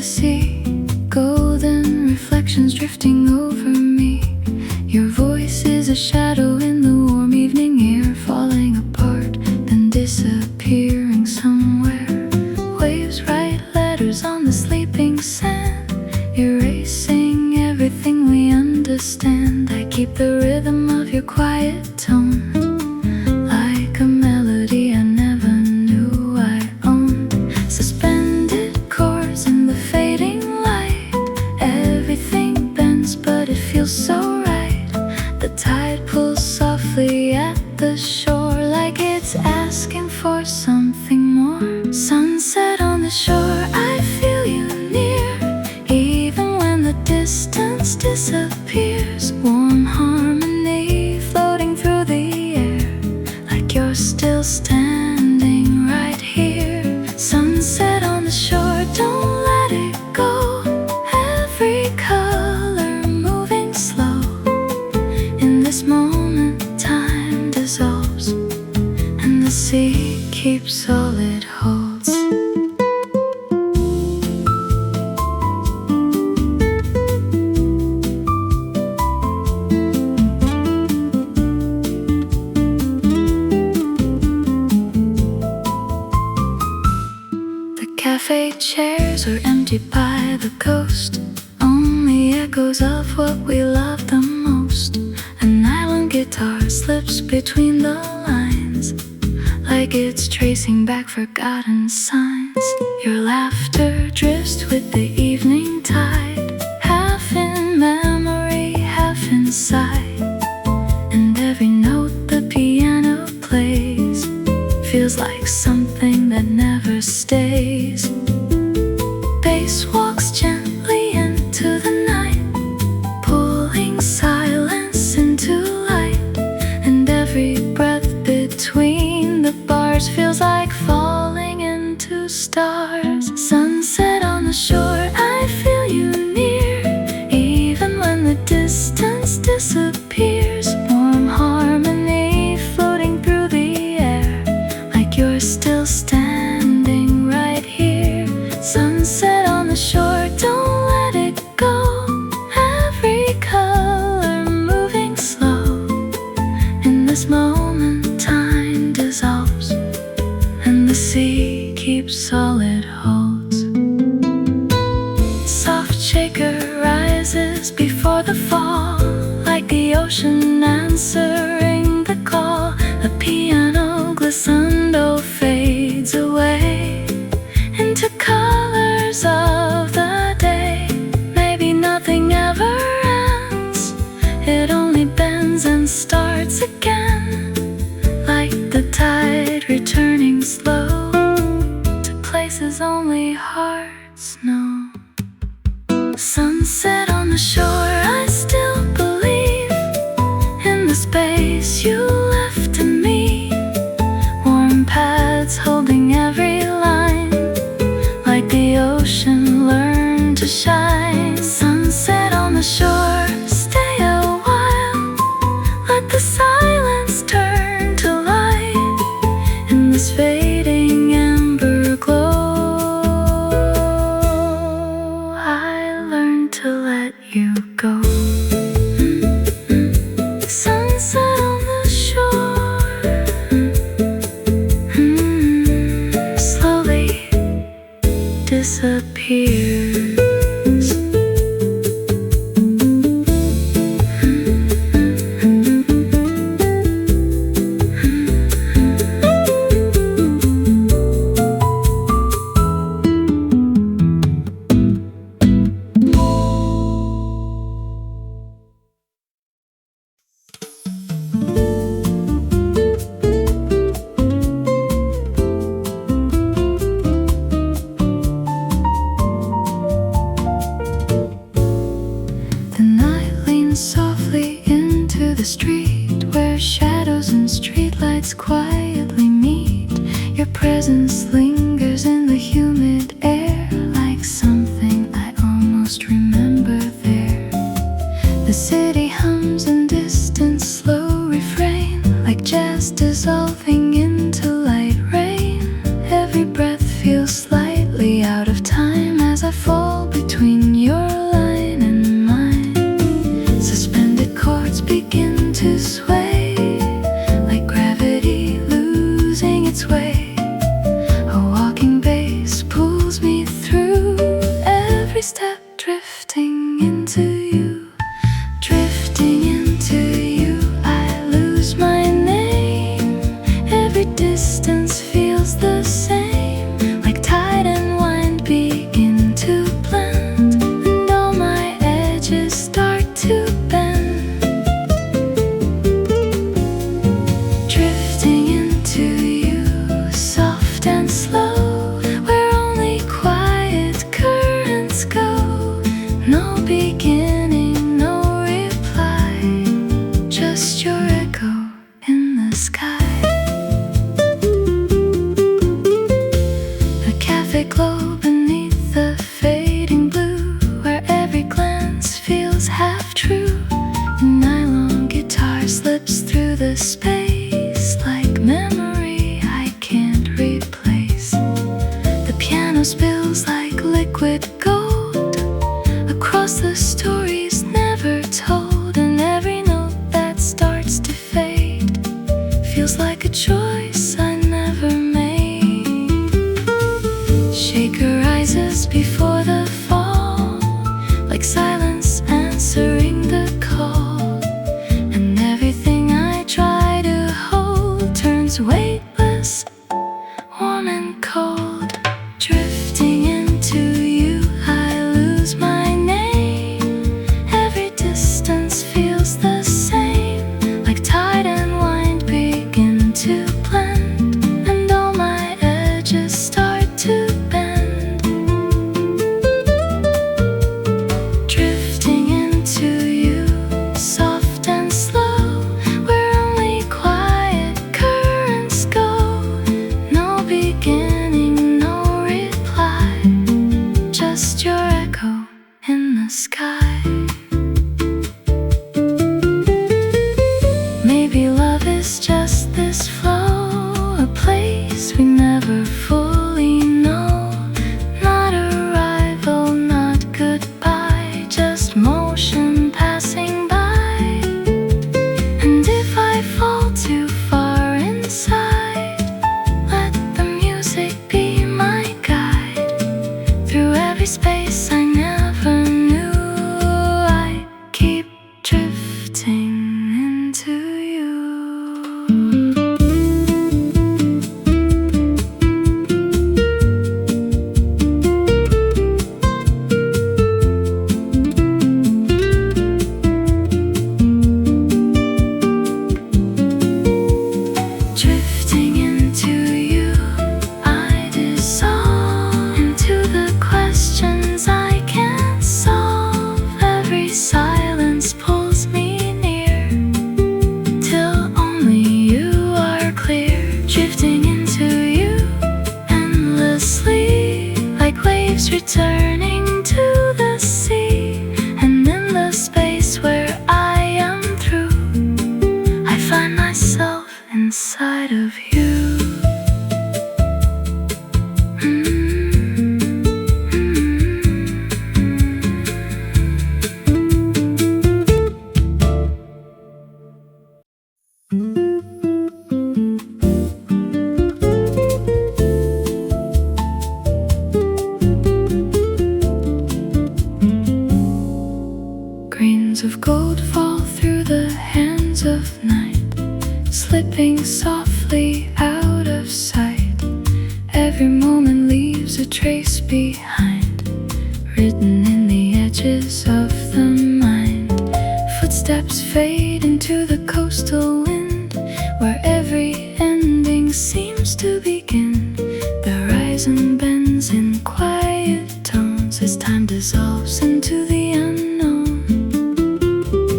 sea, golden reflections drifting over me. Your voice is a shadow in the warm evening air, falling apart, then disappearing somewhere. Waves write letters on the sleeping sand, erasing everything we understand. I keep the rhythm of your quiet tone, like a melody I never knew I owned. Suspended chords in the fading light, everything bends but it feels so right. The tide pulls softly at the shore, like it's asking for something more. Sunset on the shore, I feel you near, even when the distance disappears. Warm harmony floating through the air, like you're still standing right here. Sunset on the shore, don't let it go. Every color moving slow. In this moment, time dissolves, and the sea keeps all it holds. Café chairs are empty by the coast, only echoes of what we love the most. An island guitar slips between the lines, like it's tracing back forgotten signs. Your laughter drifts with the evening tide, half in memory, half inside. And every note the piano plays feels like something that never stays. Bass walks gently into the night, pulling silence into light. And every breath between the bars feels like falling into stars. Sunset on the shore, I feel you near, even when the distance disappears. Warm harmony floating through the air, like you're still standing right here. Sunset on the shore, don't let it go. Every color moving slow. In this moment, time dissolves, and the sea keeps all it holds. Soft shaker rises before the fall, like the ocean answering the call. A piano glissando fades away into colors of the day. Maybe nothing ever ends, it only bends and starts again, like the tide returning slow to places only hearts know. Sunset on the shore, I still believe in the space you left to me. Warm pads holding every line, like the ocean learned to shine. Sunset on the shore, stay a while, let the silence turn to light. In this fading amber glow, I learned to let you go. Sunset on the shore, slowly disappears. Softly into the street, where shadows and streetlights quietly meet. Your presence lingers in the humid air, like something I almost remember there. The city hums in distant slow refrain, like jazz dissolving into light rain. Every breath feels slightly out of time as I fall spills like liquid gold across the stories never told, and every note that starts to fade feels like a choice I never made. Shaker rises before the fall, like silence answering the call, and everything I try to hold turns weightless, warm and cold. Drifting into you, I lose my name. Every distance feels the same, like tide and wind begin to blend, and all my edges start to bend. Drifting into you, soft and slow, where only quiet currents go. No beginning, no reply, just your echo in the sky. Maybe love is just this flow, a place we never fully know. Not arrival, not goodbye, just motion passing by. And if I fall too far inside, let the music be my guide through every space I never knew. I keep drifting into you. Drifting into you, I dissolve into the questions I can't solve. Every silence pulls me near, till only you are clear. Drifting into you endlessly, like waves returning to the sea. And in the space where I am through, I find myself inside of you. Grains of gold fall through the hands of night, slipping softly out of sight. Every moment leaves a trace behind, written in the edges of the mind. Footsteps fade into the coastal wind, where every ending seems to begin. The horizon bends in quiet tones as time dissolves into the unknown.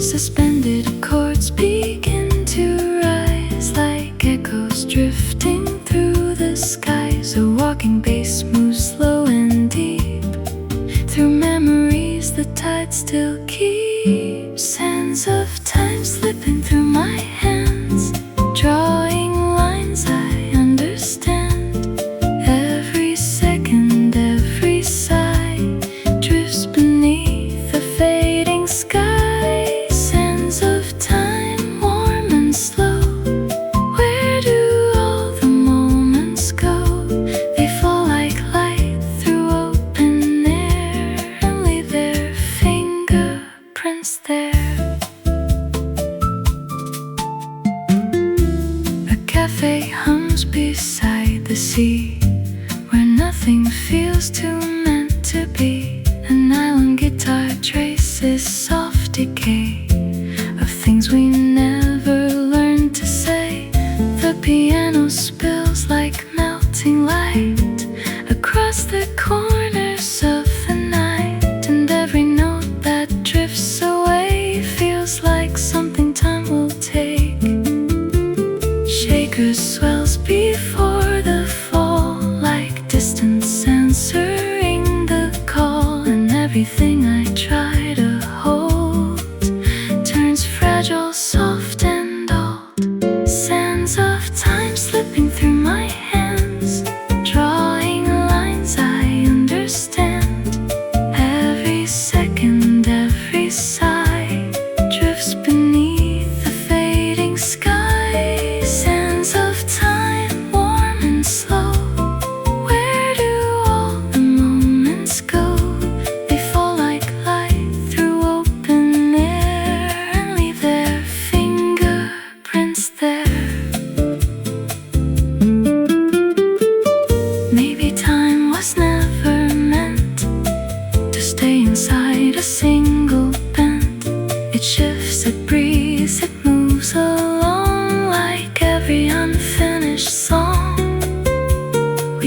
Suspended chords begin to rise, like echoes drifting through the skies. A walking bass moves slow and deep through memories the tide still keeps. Sands of time slipping through my hands, drawing lines I understand. Every second, every sigh drifts beneath the fading sky. Sands of time, warm and slow, where do all the moments go? They fall like light through open air and leave their fingerprints there. A cafe hums beside the sea, where nothing feels too meant to be. An island guitar traces soft decay of things we never learned to say. The piano spills like melting light across the corners of the night, and every note that drifts away feels like something time will take. Shaker swells before the fall, like distance answering the call, and everything I try to hold turns fragile, soft and old. Sands of time slipping through my hands, drawing lines I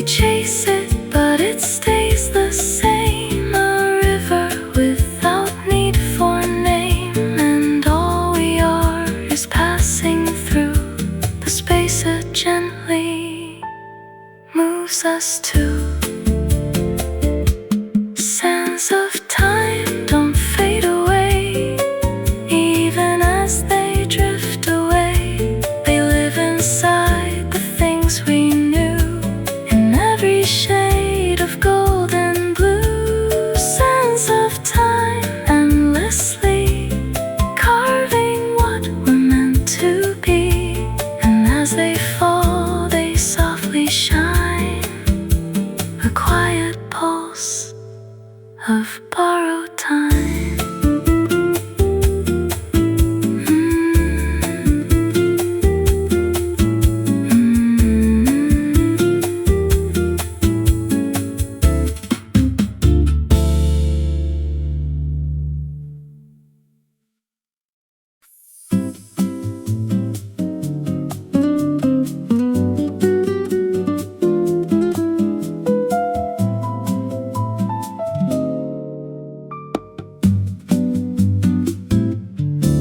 chase it, but it stays the same. A river without need for name, and all we are is passing through the space it gently moves us to. Sands of time don't fade away, even as they drift away. They live inside the things we knew, in every shade of gold and blue. Sands of time endlessly carving what we're meant to be, and as they fall they softly shine, a quiet pulse of borrowed time.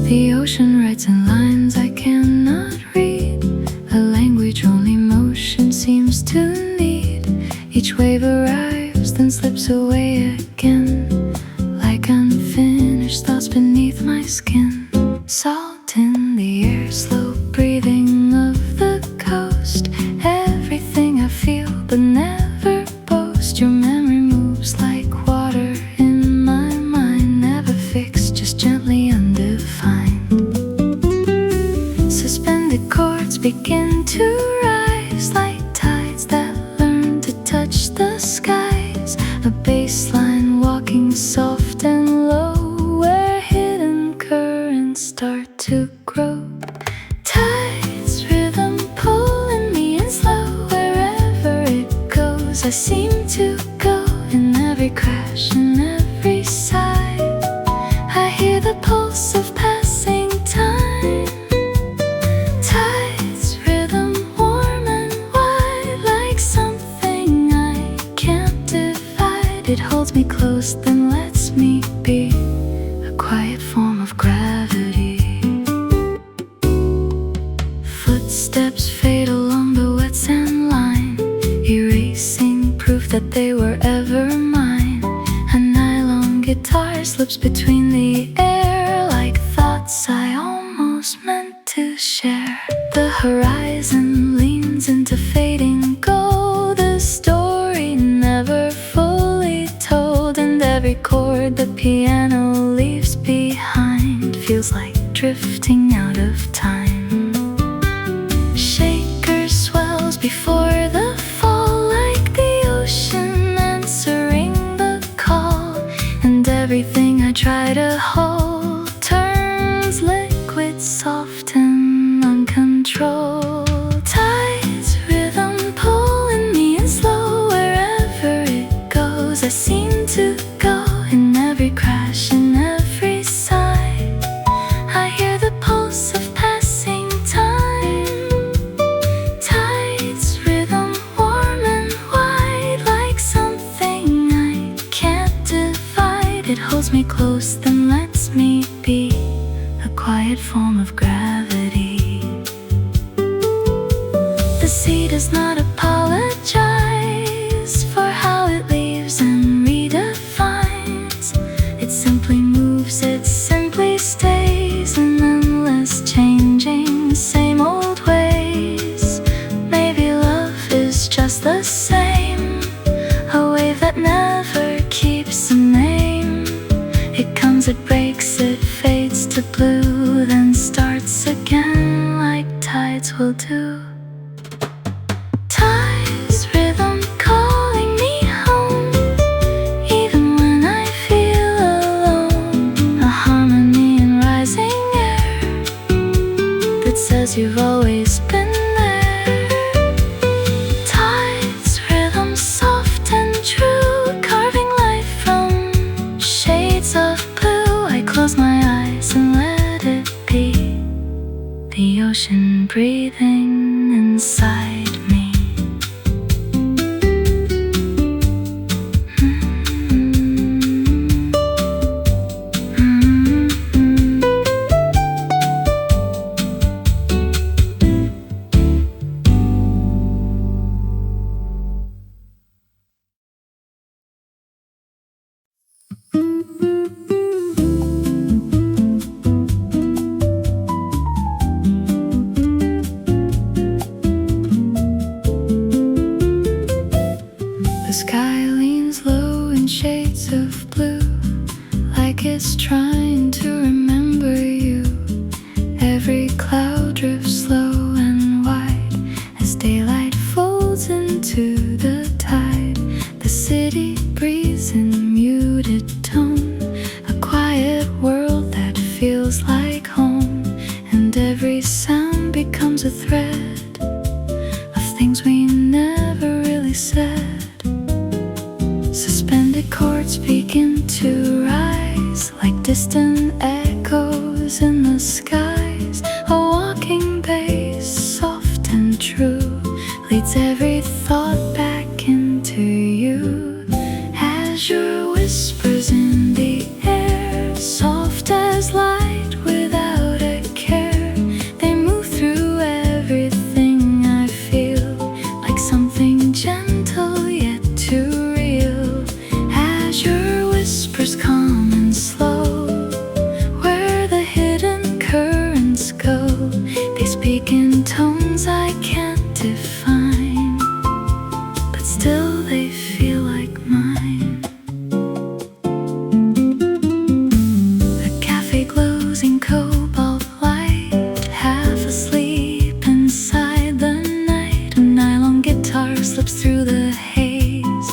The ocean writes in lines I cannot read, a language only motion seems to need. Each wave arrives, then slips away again, like unfinished thoughts beneath my skin. Salt in the air, slow breathing of the coast. Everything I feel but never boast. Your memory moves like water in my mind, never fixed, just gently undefined. Suspended chords begin to rise like tides that learn to touch the skies. A bass line walking soft and low, where hidden currents start to grow. Tides, rhythm pulling me in slow. Wherever it goes, I seem to go. In every crash, in every sigh, I hear the pulse of passing time. Tides, rhythm warm and wide, like something I can't divide. It holds me close, then lets me be, a quiet form of gravity. Footsteps fade along the wet sand line, erasing proof that they were ever mine. A nylon guitar slips between the air, like thoughts I almost meant to share. The horizon leans into fading gold, the story never fully told. And every chord the piano leaves behind feels like drifting out of time. Shaker swells before the fall, like the ocean answering the call. And everything I try to hold turns liquid, soft and uncontrolled. Tides, rhythm pulling me in slow. Wherever it goes, I seem to go. In every crash, in every sigh, I hear the pulse of passing time. Tides, rhythm warm and wide, like something I can't divide. It holds me close, then lets me be, a quiet form of gravity. The sea does not apologize for how it leaves and redefines. It simply moves, it simply stays, in endless changing, same old ways. Maybe love is just the same, a wave that never keeps a name. It comes, it breaks, it fades to blue, then starts again like tides will do. Tides, rhythm calling me home, even when I feel alone. A harmony in rising air that says you've always been there. Tides, rhythm soft and true, carving life from shades of blue. I close my eyes and let it be, the ocean breathing inside me. The sky leans low in shades of blue, like it's trying to remember you. Every cloud drifts slow and wide as daylight folds into the tide. The city breathes in muted tone, a quiet world that feels like home. And every sound becomes a thread of things we never really said. Suspended chords begin to rise like distant echoes in the skies. A walking bass, soft and true, leads every thought back into you. Azure whispers in the air, soft as light without a care. They move through everything I feel, like something gentle yet too real. Azure whispers calm and slow, where the hidden currents go. They speak in tones I can't define, but still they feel like mine. The cafe glows in cobalt light, half asleep inside the night. A nylon guitar slips through the haze,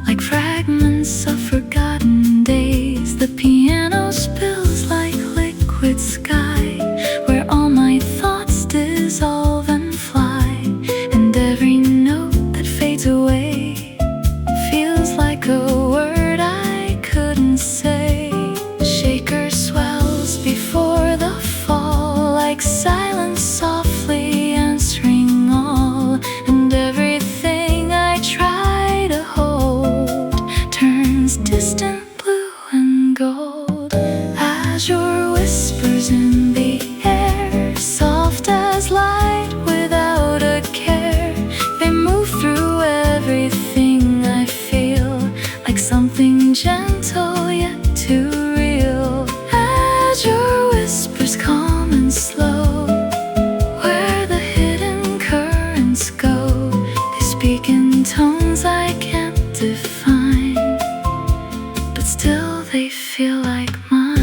like fragments of forgotten days. The piano spills like liquid sky, where all my thoughts dissolve and fly. And every note that fades away feels like a word I couldn't say. The shaker swells before the fall, like silence softly answering all. And everything I try to hold turns distant blue and gold. Azure whispers in the air, soft as light without a care. They move through everything I feel, like something gentle yet too real. Azure whispers calm and slow, where the hidden currents go. They speak in tones I can't define, but still they feel like mine.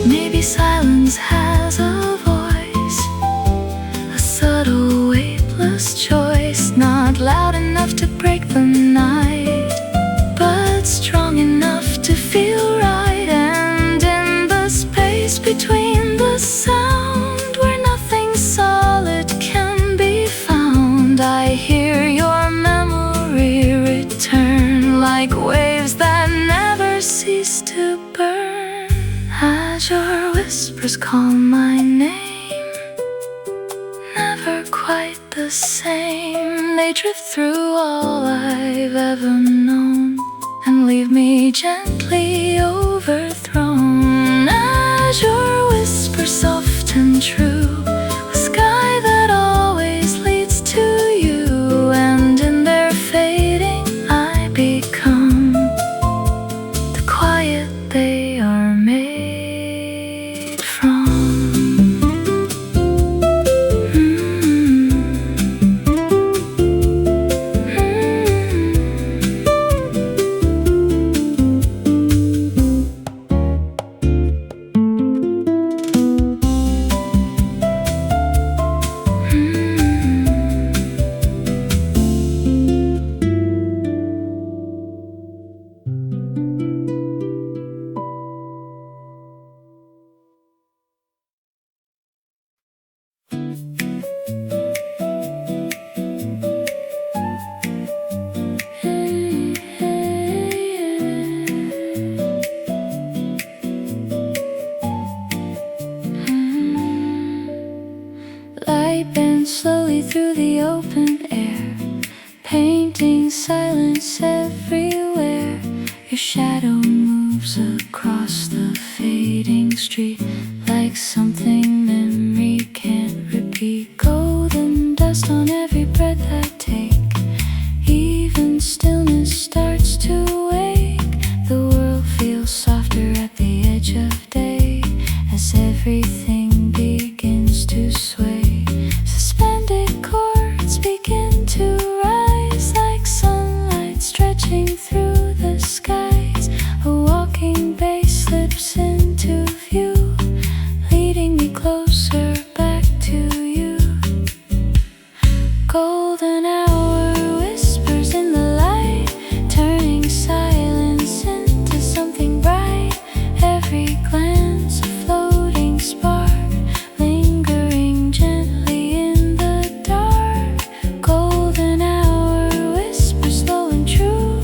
Maybe silence has a voice, a subtle weightless choice, not loud enough to break the night, but strong enough to feel right. And in the space between the sound, where nothing solid can be found, I hear your memory return, like waves that never cease to burn. Azure whispers call my name, never quite the same. They drift through all I've ever known and leave me gently overthrown. Azure whispers soft and true, a sky that always leads to you. And in their fading I become the quiet they are made from. Light bends slowly through the open air, painting silence everywhere. Your shadow moves across the fading street, like something memory can't repeat. Golden dust on every breath I take, even stillness starts to wake. The world feels softer at the edge of day, as everything begins to sway. Suspended chords begin Golden hour whispers in the light, turning silence into something bright. Every glance a floating spark, lingering gently in the dark. Golden hour whispers slow and true,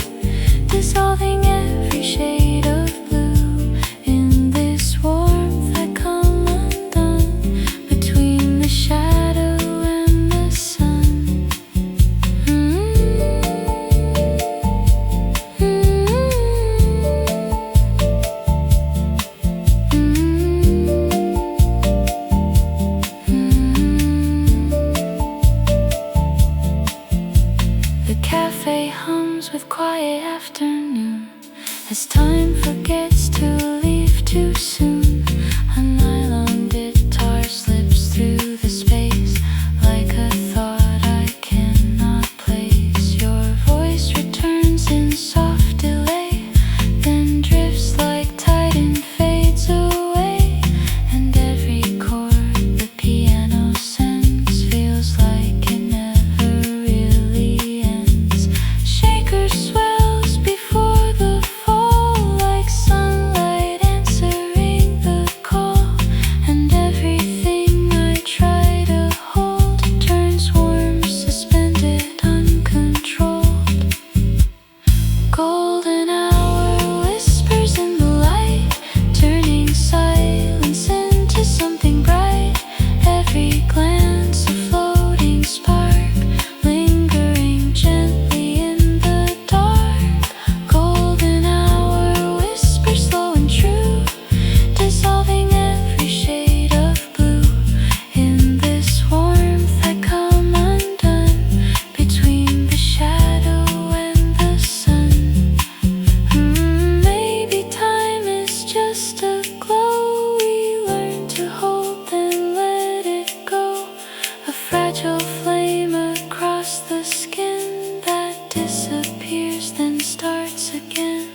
dissolving every shade of blue. In this warmth I come undone, between the shadow and the sun. The cafe hums with quiet afternoon, as time forgets to leave too soon. A nylon guitar slips through the space, like a thought I cannot place. Your voice returns in soft delay, then drifts like tide and fades away. And every chord the piano sends feels like it never really ends. Shaker swells before the fall, like sunlight answering the call. And everything I try to hold turns warm, suspended, uncontrolled. Golden hour whispers in the light, turning silence into something bright. Every glance a floating spark, lingering gently in the dark. Golden hour whispers slow and true, dissolving every shade of blue. In this warmth I come undone, between the shadow and the sun. Maybe time is just a glow we learn to hold, then let it go. A fragile flame across the skin that disappears, then starts again.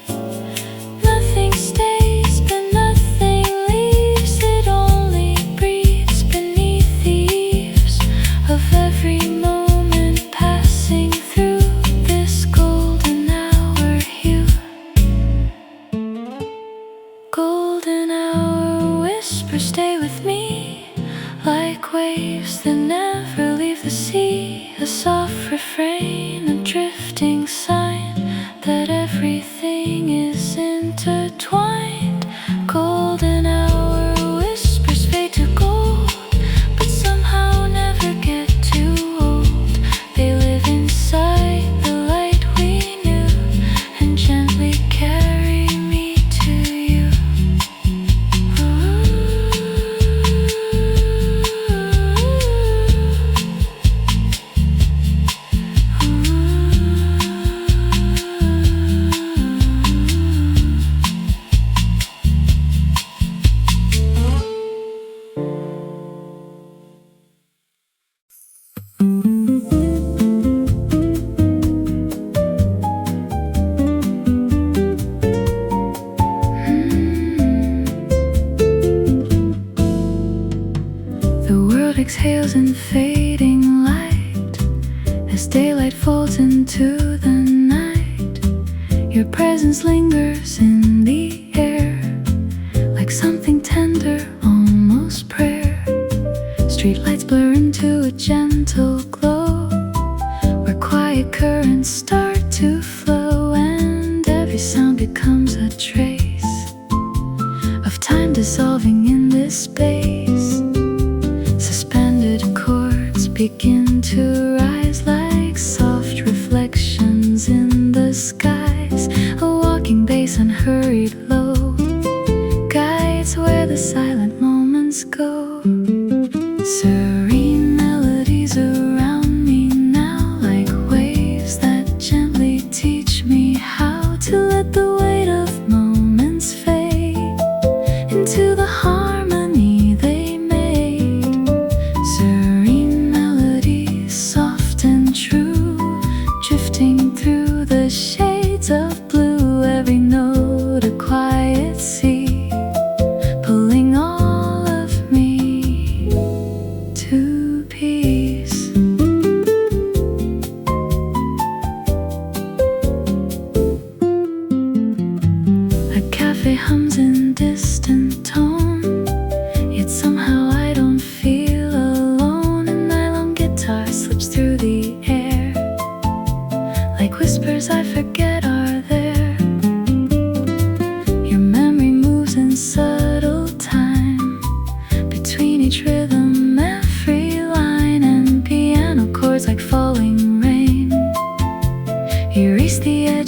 Nothing stays, but nothing leaves. It only breathes beneath the eaves of every moment passing through this golden hour hue. Golden hour whispers stay with me, like waves that never leave the sea. A soft refrain, a drifting sign that everything is intertwined. Golden hour whispers fade to gold, but somehow never get too old. They live inside the light we knew, and gently carry me to you. The world exhales in fading light, as daylight folds into the night. Your presence lingers in the air, like something tender, almost prayer. Streetlights blur into a gentle glow, where quiet currents start to flow. And every sound becomes a trace of time dissolving in this space. Suspended chords begin to rise, like soft reflections in the skies. A walking bass, unhurried low, guides where the silent moments go. Serene melodies around me now, like waves that gently teach me how to let the weight of moments fade into the harmony they make.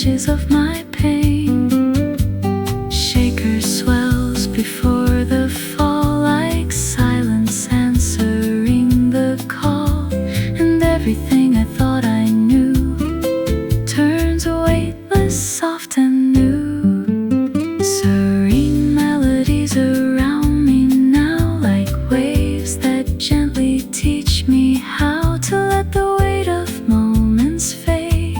edges of my pain. Shaker swells before the fall, like silence answering the call. And everything I thought I knew turns weightless, soft and new. Serene melodies around me now, like waves that gently teach me how to let the weight of moments fade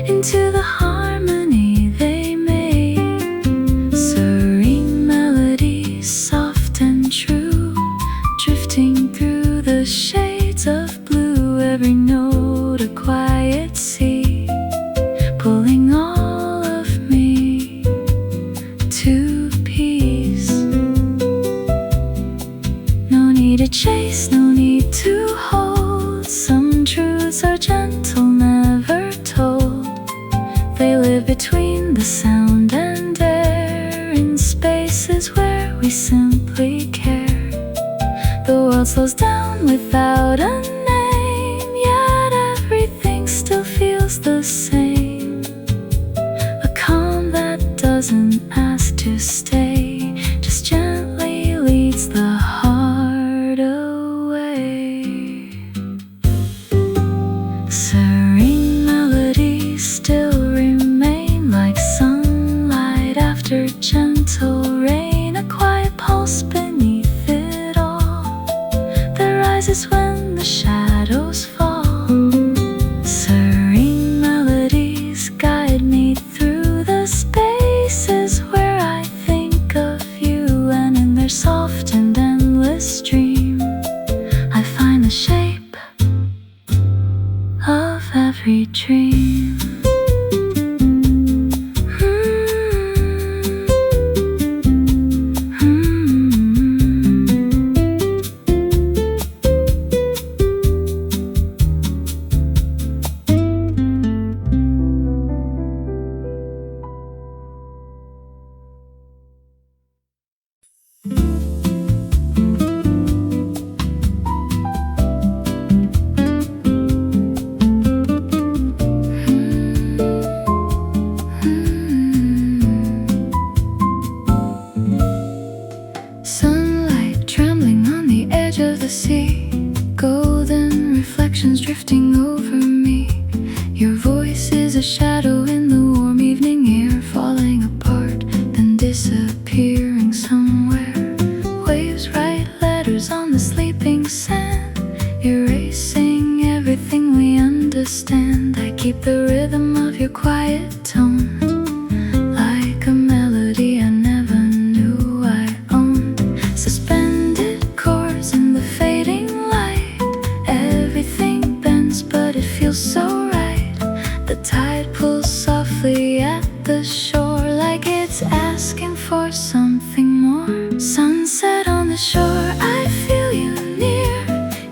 into the harmony they made. Serene melodies, soft and true, drifting through the shades of blue. Every note a quiet sea, pulling all of me to peace. No need to chase, no need to hold. Some truths are gentle, never told. They live between the sound and air, in spaces where we simply care. The world slows down without a name, yet everything still feels the same. A calm that doesn't ask to stay, just gently leads the heart away. Serene melodies still remain, like sunlight after gentle rain. A quiet pulse beneath it all, that rises when the shadows fall. Serene melodies guide me through the spaces where I think of you, and in their soft and endless stream I find the shape of every dream. Sunlight trembling on the edge of the sea, golden reflections drifting over me. Your voice is a shadow in the warm evening air, falling apart, then disappearing somewhere. Waves write letters on the sleeping sand, erasing everything we understand. I keep the rhythm of your quiet tone, like a melody I never knew I owned. Suspended chords in the fading light, everything bends but it feels so right. The tide pulls softly at the shore, like it's asking for something more. Sunset on the shore, I feel you near,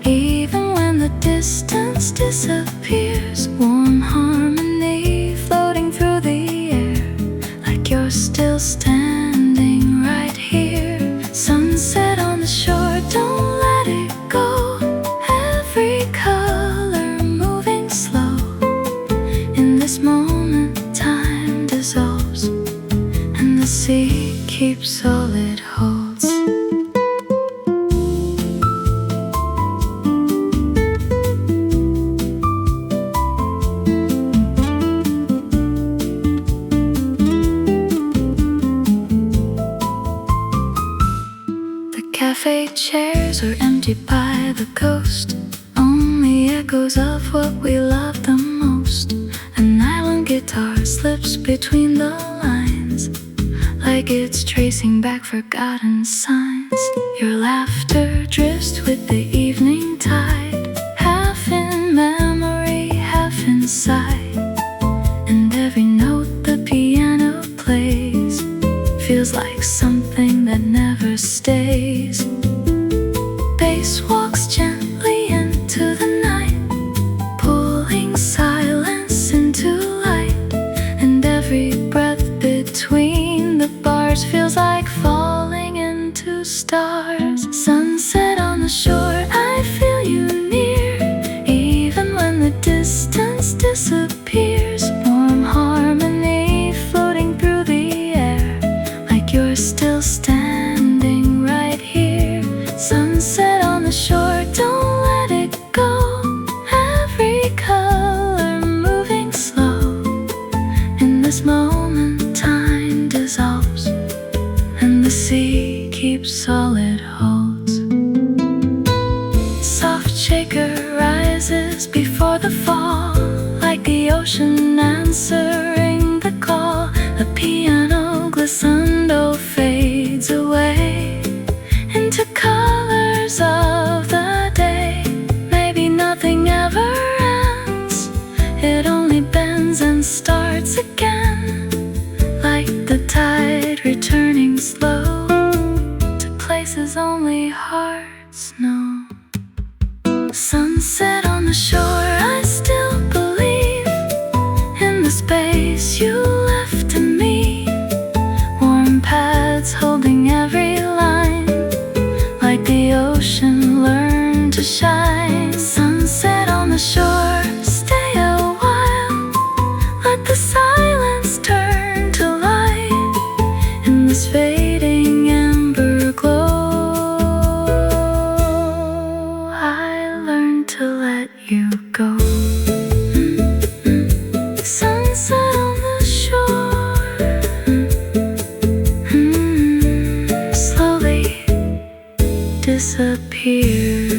even when the distance disappears. Warm harmony floating through the air, like you're still standing right here. Sunset on the shore, don't let it go. Every color moving slow. In this moment time dissolves, and the sea keeps all it holds. The cafe chairs are empty by the coast, only echoes of what we love the most. An island guitar slips between the lines, like it's tracing back forgotten signs. Your laughter drifts with the evening tide, half in memory, half inside. And every note the piano plays feels like something that never stays. Bass walks gently into the night, pulling silence into light. And every breath between the bars feels like falling into stars. Sunset on the shore, I feel you near, even when the distance disappears. this moment time dissolves, and the sea keeps solid holds. Soft shaker rises before the fall, like the ocean answering the call. The piano glissando fades away into colors of the day. Maybe nothing ever ends, it only bends and starts again, like the tide returning slow to places only hearts know. Sunset on the shore, I still believe in the space you left to me. Warm pads holding every line, like the ocean learned to shine. Sunset on the shore, stay a while, let the silence turn to light in this fading amber glow. I learned to let you go. Sunset on the shore, slowly disappears.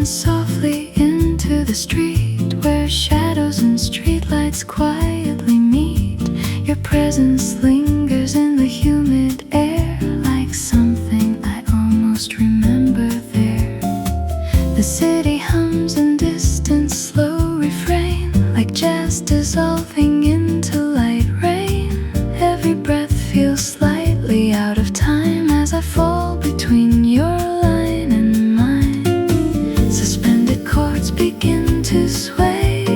Softly into the street where shadows and streetlights quietly meet. Your presence lingers in the humid air, like something I almost remember there. The city hums in distant slow refrain, like jazz dissolving into light rain. Every breath feels slightly out of time as I fall between your line and mine. Suspended chords begin to sway,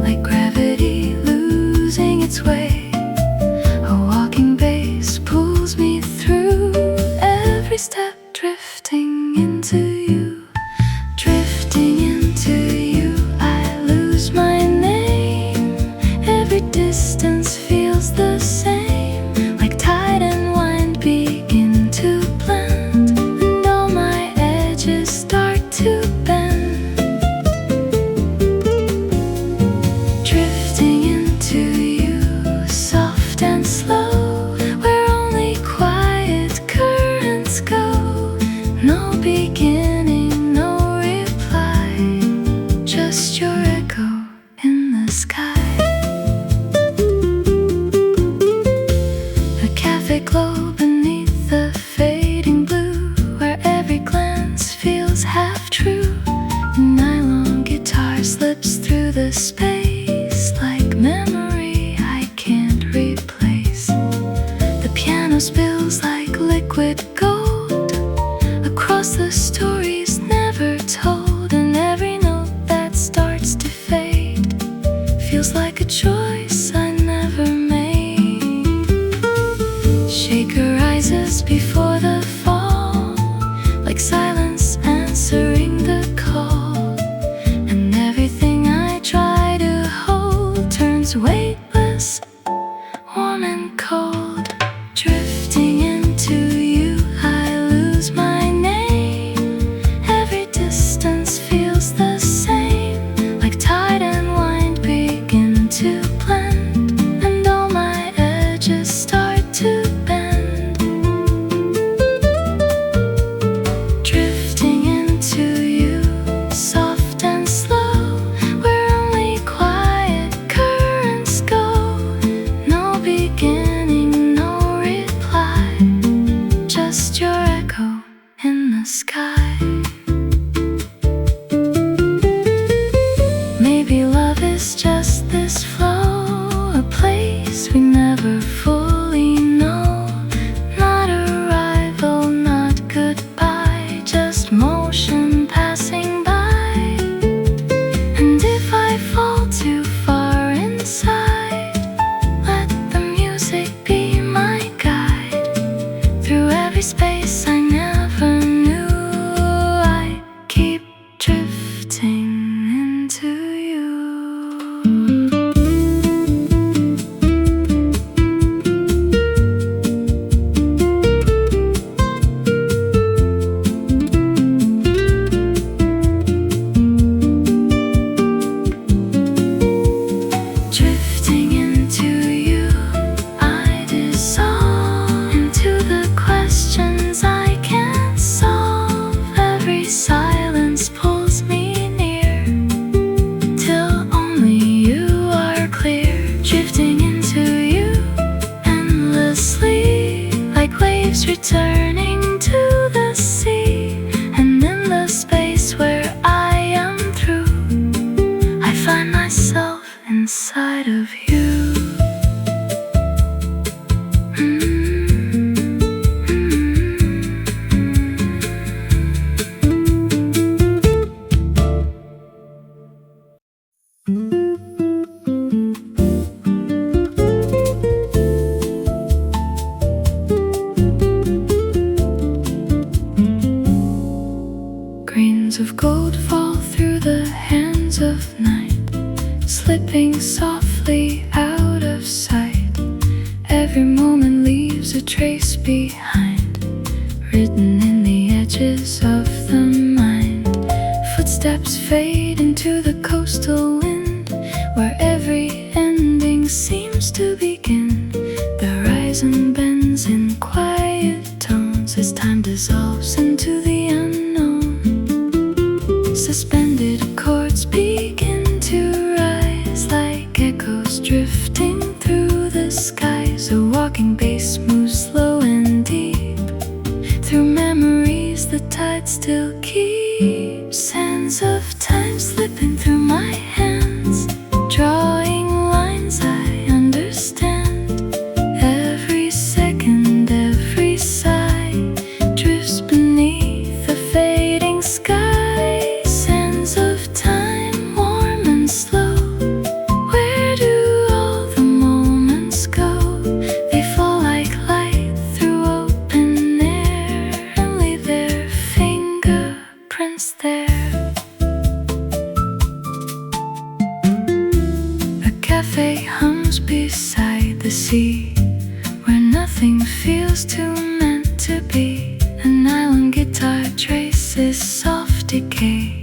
like gravity losing its way. A walking bass pulls me through, every step drifting into you. Drifting into you, I lose my name gold fall through the hands of night, slipping softly out of sight. Every moment leaves a trace behind, written in the edges of the mind. Footsteps fade into the coastal wind, where every ending seems to begin. The horizon bends in quiet tones as time dissolves into the unknown. Suspended chords begin to rise like echoes drifting through the skies. A walking bass moves slow and deep through memories the tide still keeps. Sands of time slipping through my hands, drawing lines I understand. Every second, every sigh drifts beneath the fading sky. Sands of time, warm and slow. Where do all the moments go? They fall like light through open air and leave their fingerprints there. A cafe hums beside the sea, where nothing feels too meant to be. An island guitar traces soft decay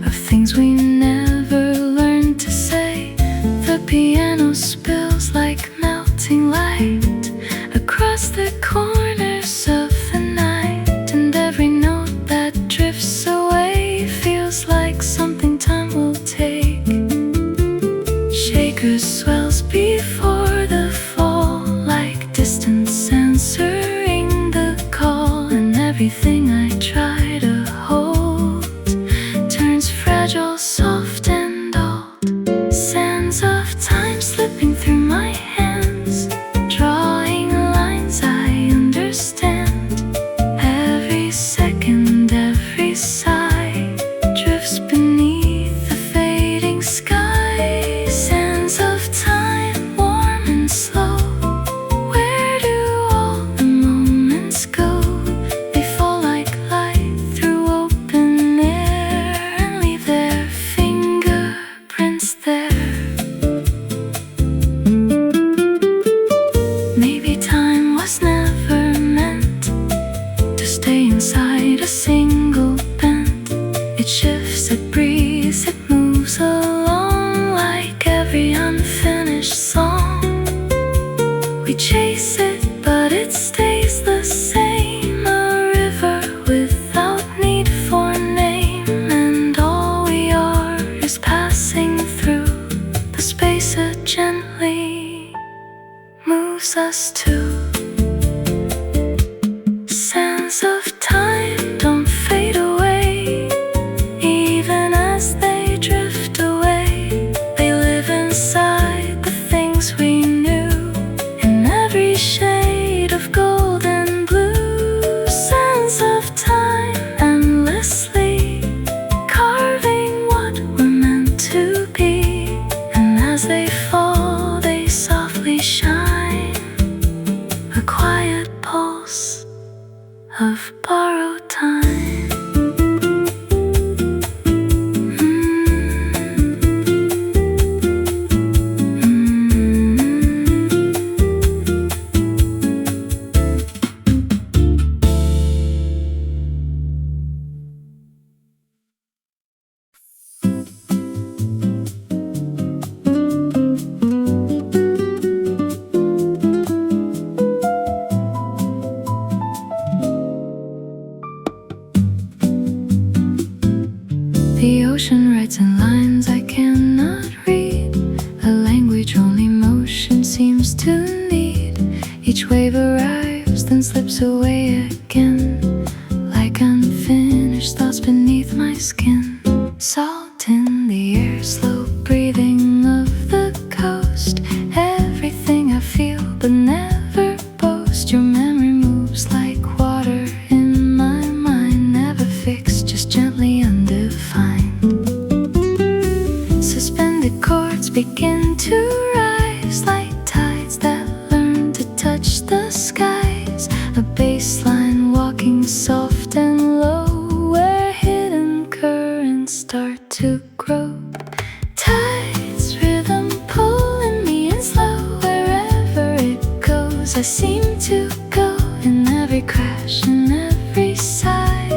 of things we never learned to say. The piano spills like melting light across the corners of the night, and every note that drifts away feels like something time will take. Shakers swells before the fall, like distance answering the call, and everything I try to hold turns fragile, soft and old. Sands of time slipping through my hands, drawing lines I understand. Every second, every sigh drifts beneath the fading sky. Sands of time, warm and slow. Where do all the moments go? They fall like light through open air and leave their fingerprints there. Maybe time was never meant to stay inside a single bend. It shifts, it breathes, it moves along like every unfinished song. We chase it, but it stays the same. A river without need for name, and all we are is passing through the space it gently moves us to. Sands of time don't fade away, even as they drift away. They live inside the things we knew, in every shade of gold and blue. Sands of time endlessly carving what we're meant to be, and as they fall they softly shine, a quiet pulse of borrowed time. The ocean writes in lines I cannot read, a language only motion seems to need. Each wave arrives, then slips away again, like unfinished thoughts beneath my skin. Salt in the air, slow breathing of the coast. Everything I feel but never boast. Your memory moves like water in my mind, never fixed, just gently undefined. Suspended chords begin to rise like tides that learn to touch the skies. A bass line walking soft and low, where hidden curves start to grow. Tides, rhythm pulling me in slow. Wherever it goes, I seem to go. In every crash, in every sigh,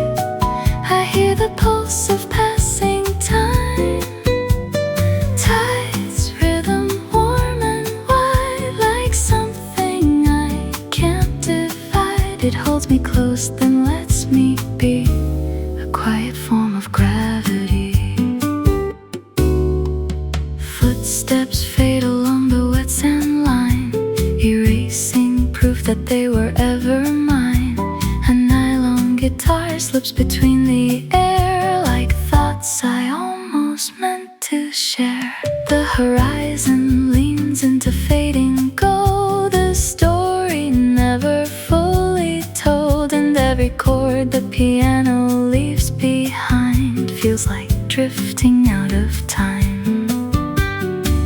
I hear the pulse of passing time. Tides, rhythm warm and wide, like something I can't divide. It holds me close, then lets me be, a quiet form of gravity. Footsteps fade along the wet sand line, erasing proof that they were ever mine. A nylon guitar slips between the air, like thoughts I almost meant to share. The horizon leans into fading gold, a story never fully told. And every chord the piano leaves behind feels like drifting out of time.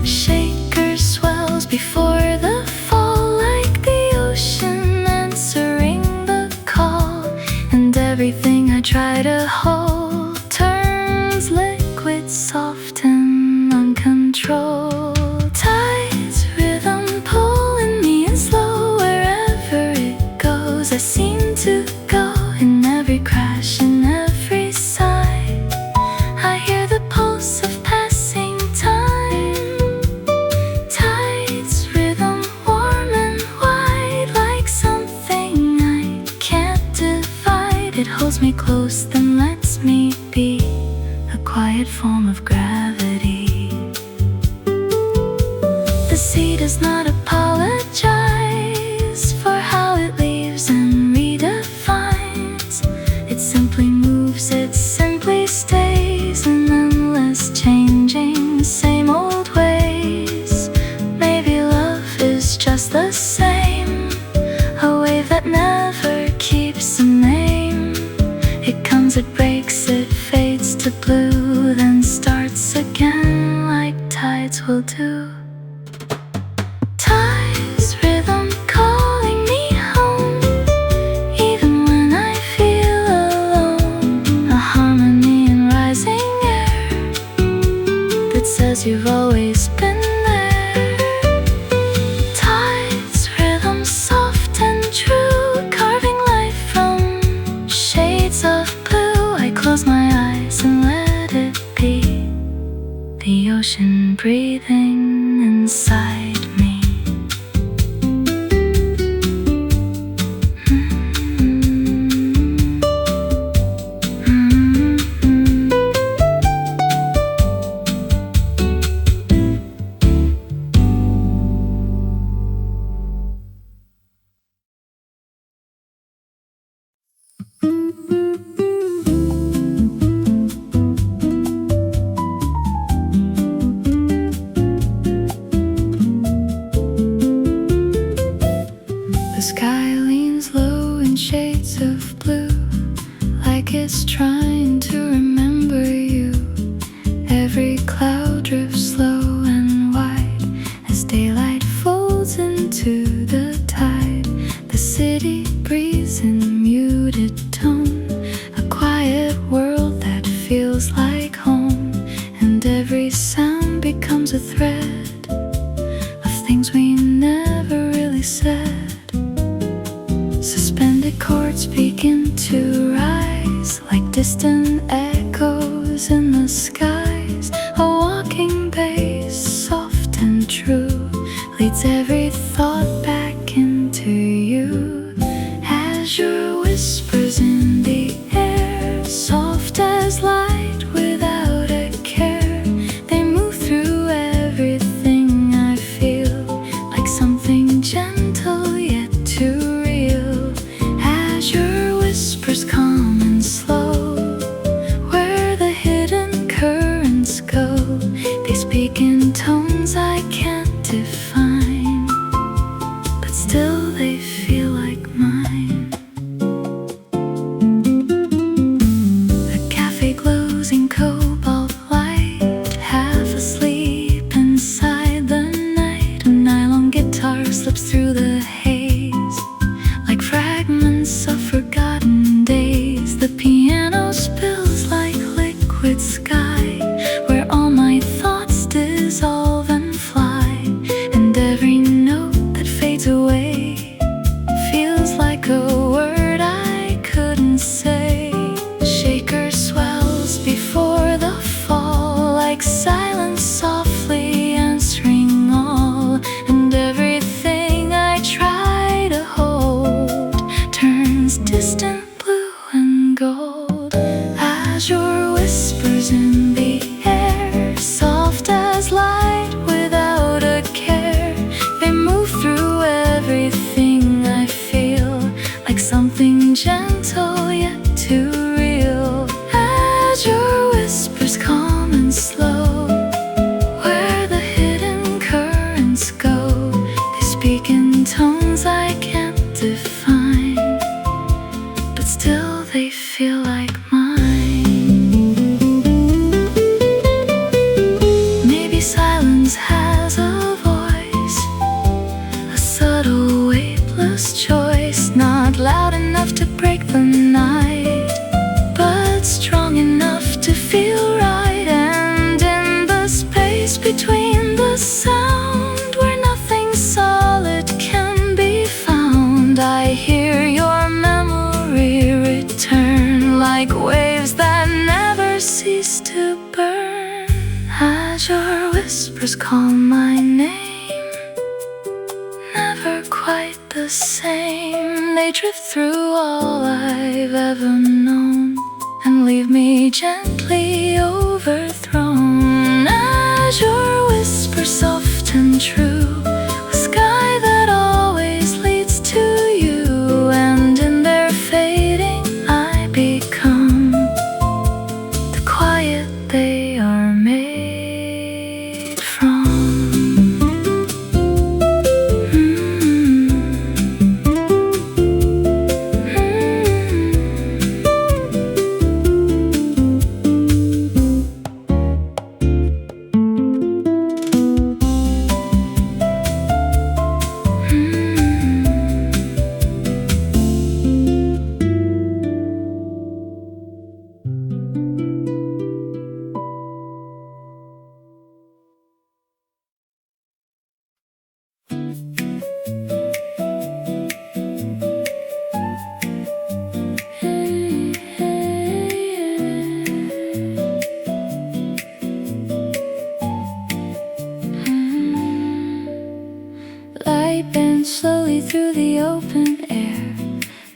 Shaker swells before the fall, like the ocean answering the call. And everything I try to hold turns liquid, soft and uncontrolled. Tides, rhythm pulling me in slow. Wherever it goes, I seem to go. In every crash, in every sigh, I hear the pulse of passing time. Tides, rhythm warm and wide, like something I can't divide. It holds me close, then lets me be, a quiet form of gravity. The sea does not apologize for how it leaves and redefines. It simply moves, it simply stays, in endless changing, same old ways. Maybe love is just the same, a wave that never keeps a name. It comes, it breaks, it fades to blue, then starts again like tides will do. Tides, rhythm calling me home, even when I feel alone. A harmony in rising air that says you've always been there. Tides, rhythm soft and true, carving life from shades of blue. I close my eyes and let it be, the ocean breathing inside me. The sky leans low in shades of blue, like it's trying to remember you. Every cloud drifts slow and wide as daylight folds into the tide. The city breathes in muted tone, a quiet world that feels like home. And every sound becomes a thread of things we never really said. Suspended chords begin to rise, like distant echoes in the skies. A walking bass, soft and true, leads every thought back into you. Azure whispers in the air, soft as light without a care. They move through everything I feel, like something gentle yet too real. Azure whispers calm and slow, where the hidden currents go. They speak in tones I can't define, but still they feel like mine. The cafe glows in cobalt light, half asleep inside the night. A nylon guitar slips through the haze, like fragments of forgotten days. The piano spills like liquid sky, like silence softly answering all, and everything I try to hold turns distant blue and gold. Azure whispers in the air, soft as light without a care. They move through everything I feel, like something gentle yet too real. Azure whispers calm and slow, where the hidden currents go. They speak in tones I can't define, but still they feel like mine. Maybe silence has a voice, a subtle weightless choice, not loud enough to break the night, but strong enough to feel right. And in the space between the sound, where nothing solid can be found, I hear your memory return, like waves that never cease to burn. As your whispers call my name, never quite the same. They drift through all I've ever known and leave me gently overthrown. As your whisper soft and true, a sky that always leads to you, and in their fading I become the quiet they are made from. Light bends slowly through the open air,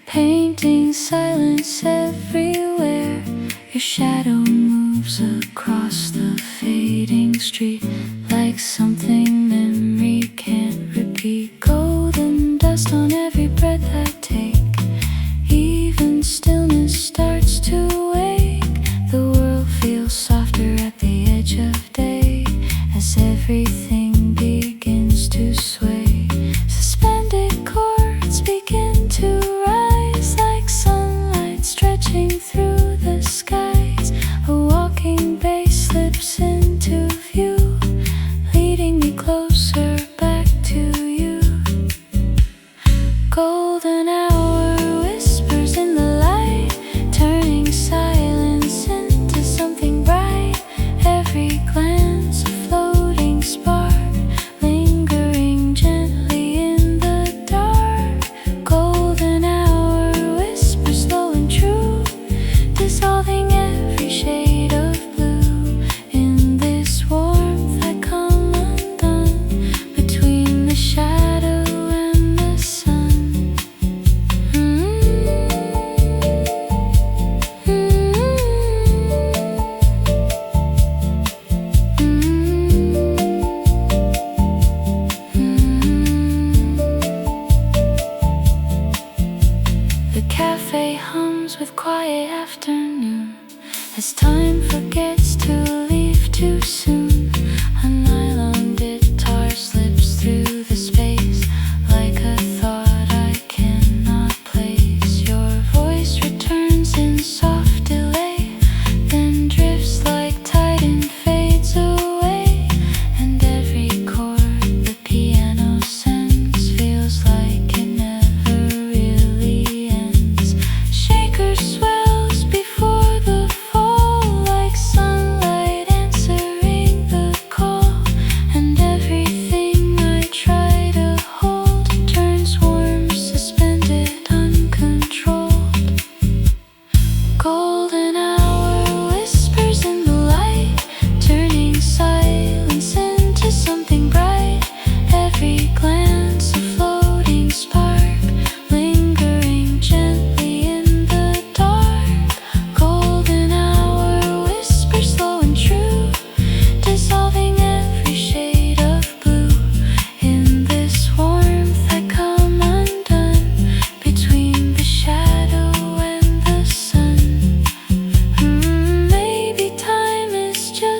painting silence everywhere. Your shadow moves across the fading street, like something memory can't repeat. Golden dust on every breath I take, even stillness starts to wake. The world feels softer at the edge of day, as everything begins to sway. Suspended chords begin to rise, like sunlight stretching through the skies. A walking bass slips into view, leading me closer back to you. Golden hour whispers in the light, turning silence into something bright. Every glance a floating spark, lingering gently in the dark. Golden hour whispers slow and true, dissolving every shade of blue in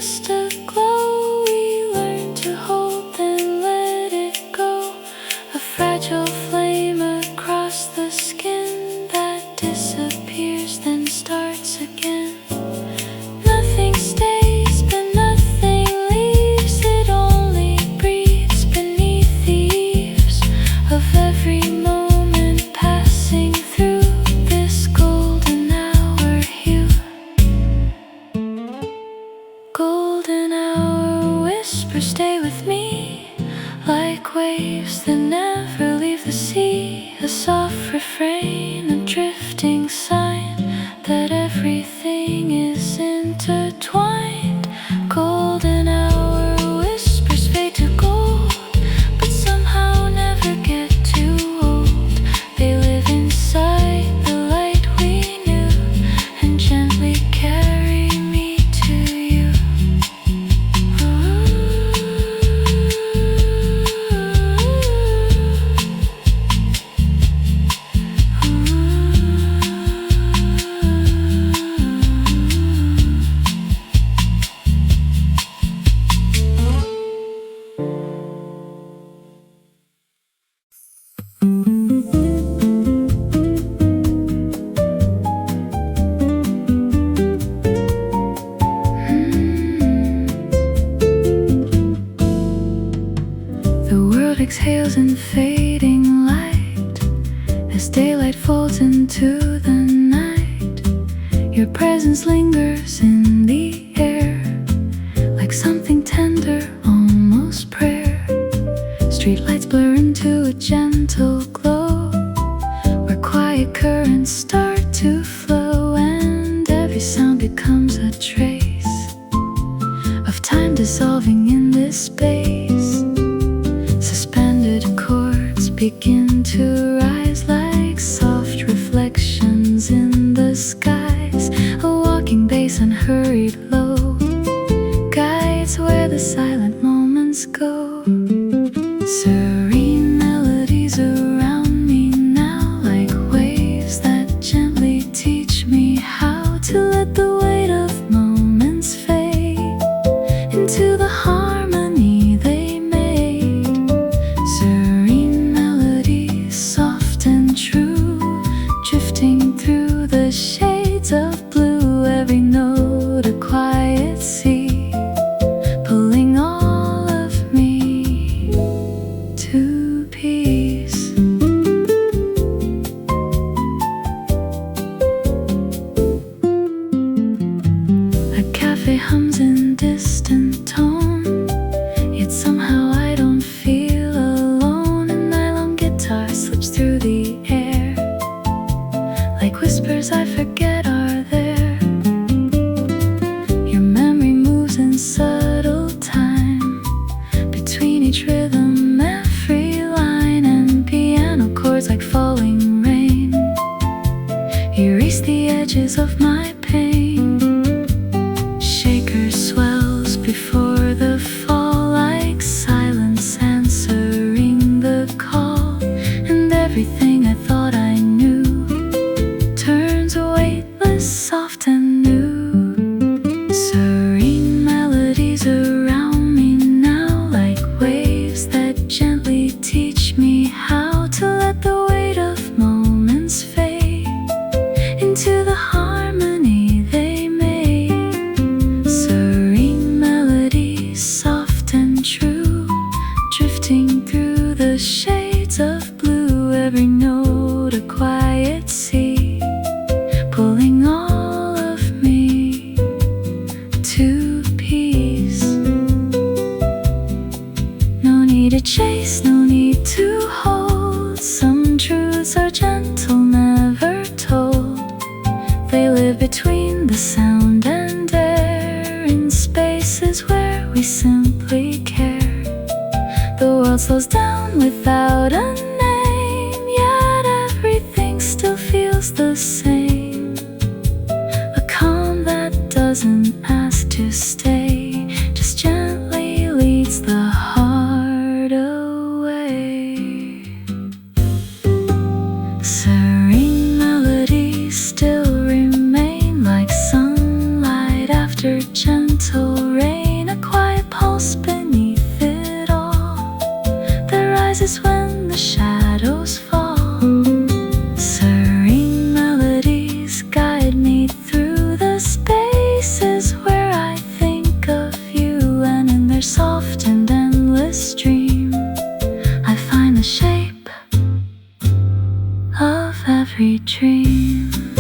just a glow we learn to hold, then let it go. A fragile flame across the skin that disappears, then starts again. Nothing stays, but nothing leaves. It only breathes beneath the eaves of every moment passing through this golden hour hue. Golden hour whispers stay with me, like waves that never leave the sea. A soft refrain, a drifting sign that everything is intertwined. Golden hour whispers fade to gold, but somehow never get too old. They live inside the light we knew and gently carry me to you. The world exhales in fading light as daylight falls into the night. Your presence lingers in the air, like something tender, almost prayer. Streetlights blur into a gentle glow, where quiet currents start to flow, and every sound becomes a trace of time dissolving in this space. Suspended chords begin to rise like soft reflections in the skies. A walking bass, unhurried low, guides where the silent moments go. Serene melodies around me now, like waves that gently teach me how to let the weight of moments fade into the harmony they made. Serene melodies, soft and true, drifting through the shades of blue. Every note a quiet sea, pulling all of me to peace. A cafe hums in distant tone, yet somehow I don't feel alone. A nylon guitar slips through the air, like whispers I forget are there. Your memory moves in subtle time, between each rhythm, every line, and piano chords like falling rain erase the edges of my pain. Shaker swells before the fall, like silence answering the call, and everything I thought I knew turns weightless, soft and new. Serene melodies around me now, like waves that gently teach me how to let the weight of moments fade into the harmony they made. Serene melodies, soft and true, drifting through the shades of blue. Every note a quiet sea, pulling all of me to peace. No need to chase, no need to hold. Some truths are gentle, never told. They live between the sound and air, in spaces where we simply care. The world slows down without a name, yet everything still feels the same. A calm that doesn't ask to stay, just gently leads the heart away. Serene melodies still remain, like sunlight after gentle rain. every dream.